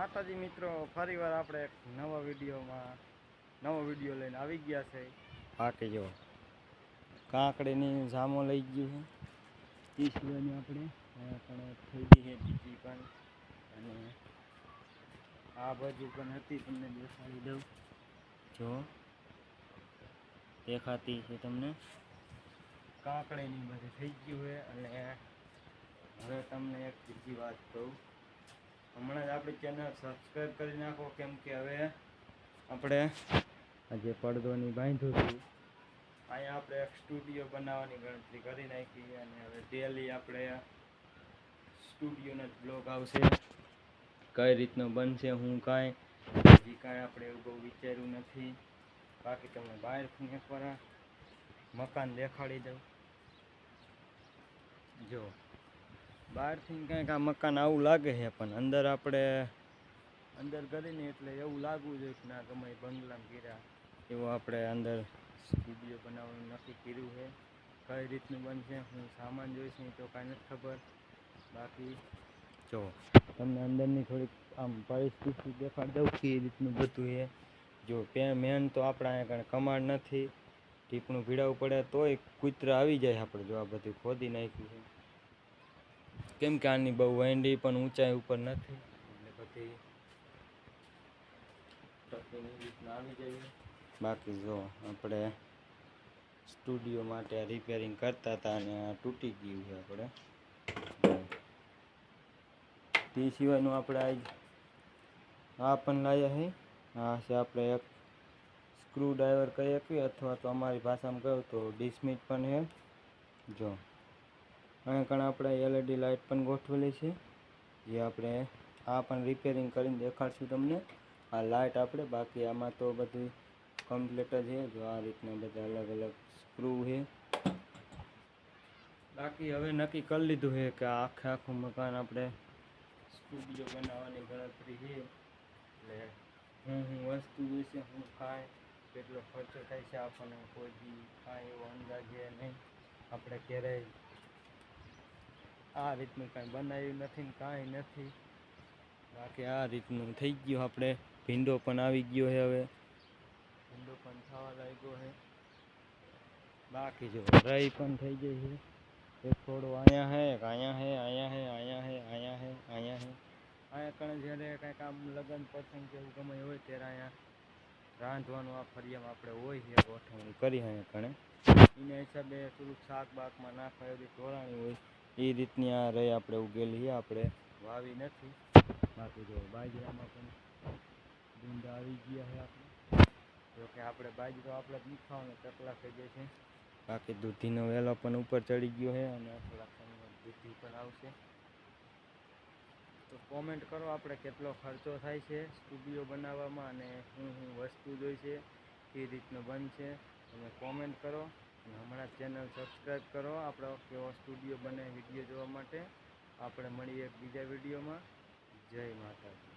માતાજી મિત્રો, ફરીવાર આપણે એક નવો વિડીયો લઈને આવી ગયા છે. બાકી જો કાંકડીની જામો લઈ ગયું છે, 30 કિલોની આપણે પણ થઈ ગઈ છે બીજી પણ. અને આ બાજુ પણ હતી, તમને દેખાડી દઉં. જો દેખાતી છે તમને કાંકડીની બધી થઈ ગયું છે. અને હવે તમને એક બીજી વાત કહું, હમણાં જ આપણી ચેનલ સબસ્ક્રાઈબ કરી નાખો, કેમ કે હવે આપણે આજે પડદોની બાંધ્યું હતું, અહીંયા આપણે એક સ્ટુડિયો બનાવવાની ગણતરી કરી નાખી. અને હવે ડેલી આપણે સ્ટુડિયોના જ બ્લોગ આવશે, કઈ રીતનું બનશે, હું કાંઈ આપણે એવું બહુ વિચાર્યું નથી. બાકી તમને બહારથી એકવાર મકાન દેખાડી દઉં. જો બહારથી કંઈક આ મકાન આવું લાગે છે, પણ અંદર કરીને એટલે એવું લાગવું જોઈએ કે ના ગમે બંગલામાં ગીરા એવું આપણે અંદર સ્ટુડિયો બનાવવાનું નક્કી કર્યું છે. કઈ રીતનું બનશે, હું સામાન જોઈશ નહીં તો કાંઈ નથી ખબર. બાકી જો તમને અંદરની થોડીક આમ પરિસ્થિતિ દેખાડી દઉં કે એ રીતનું બધું છે. જો મેન તો આપણા અહીંયા કાંઈ કમાડ નથી, ટીપણું ભીડાવવું પડે તોય કૂતરા આવી જાય આપણે. જો આ બધું ખોદી નાખ્યું છે, કેમ કે આની બહુ વેંડી પણ ઊંચાઈ ઉપર નથી, એટલે બધી રીતના આવી જાય. બાકી જો આપણે સ્ટુડિયો માટે રિપેરિંગ કરતા હતા અને આ તૂટી ગયું છે. આપણે તે સિવાયનું આપણે આજ આ પણ લાવ્યા છે. આ છે આપણે એક સ્ક્રૂ ડ્રાઈવર કહી શકીએ, અથવા તો અમારી ભાષામાં કહું તો ડિસમિટ પણ છે. જો અહીંયા કણ આપણે LED લાઇટ પણ ગોઠવેલી છે, જે આપણે આ પણ રિપેરિંગ કરીને દેખાડશું તમને. આ લાઇટ આપણે, બાકી આમાં તો બધું કમ્પ્લીટ જ છે. જો આ રીતના બધા અલગ અલગ સ્ક્રૂ છે. બાકી હવે નક્કી કરી લીધું છે કે આખું મકાન આપણે સ્ટુડિયો બનાવવાની ગણતરી છે. એટલે હું વસ્તુ જોઈશે, હું કાંઈ કેટલો ખર્ચો થાય છે આપણને કોઈ બી કાંઈ એવો અંદાજે નહીં. આપણે ક્યારેય આ રીતનું કાંઈ બનાવ્યું નથી ને કાંઈ નથી. બાકી આ રીતનું થઈ ગયું. આપણે ભીંડો પણ આવી ગયો છે, હવે ભીંડો પણ થવા લાગ્યો છે. બાકી જો રહી પણ થઈ ગઈ છે. એક થોડો અહીંયા છે, એક અહીંયા છે, અહીંયા છે, અહીંયા છે, અહીંયા છે, અહીંયા છે. અહીંયા કણે જ્યારે કાંઈક આમ લગ્ન પ્રસંગ કે એવું ગમે હોય ત્યારે અહીંયા રાંધવાનું આ ફરિયામાં આપણે હોય છે ગોઠવણી કરી. અહીંયા કણે એના હિસાબે થોડુંક શાક બાકમાં નાખવા એવી ઢોળાણી હોય એ રીતની આ રહી આપણે ઉગેલી છે, આપણે વાવી નથી. બાકી જો બાજરામાં પણ ભીંડા આવી ગયા છે. આપણે જોકે આપણે બાજરો આપણે જ નહીં ખાવાનો, ચકલા થઈ જાય છે. બાકી દૂધીનો વેલો પણ ઉપર ચડી ગયો છે, અને થોડાક સમયમાં દૂધી પણ આવશે. તો કોમેન્ટ કરો આપણે કેટલો ખર્ચો થાય છે સ્ટુડિયો બનાવવામાં, અને હું વસ્તુ જોઈશે એ રીતનો બનશે. તમે કોમેન્ટ કરો અને હમણાં ચેનલ સબસ્ક્રાઈબ કરો આપણો કેવો સ્ટુડિયો બને વિડીયો જોવા માટે. આપણે મળીએ એક બીજા વિડીયોમાં. જય માતાજી.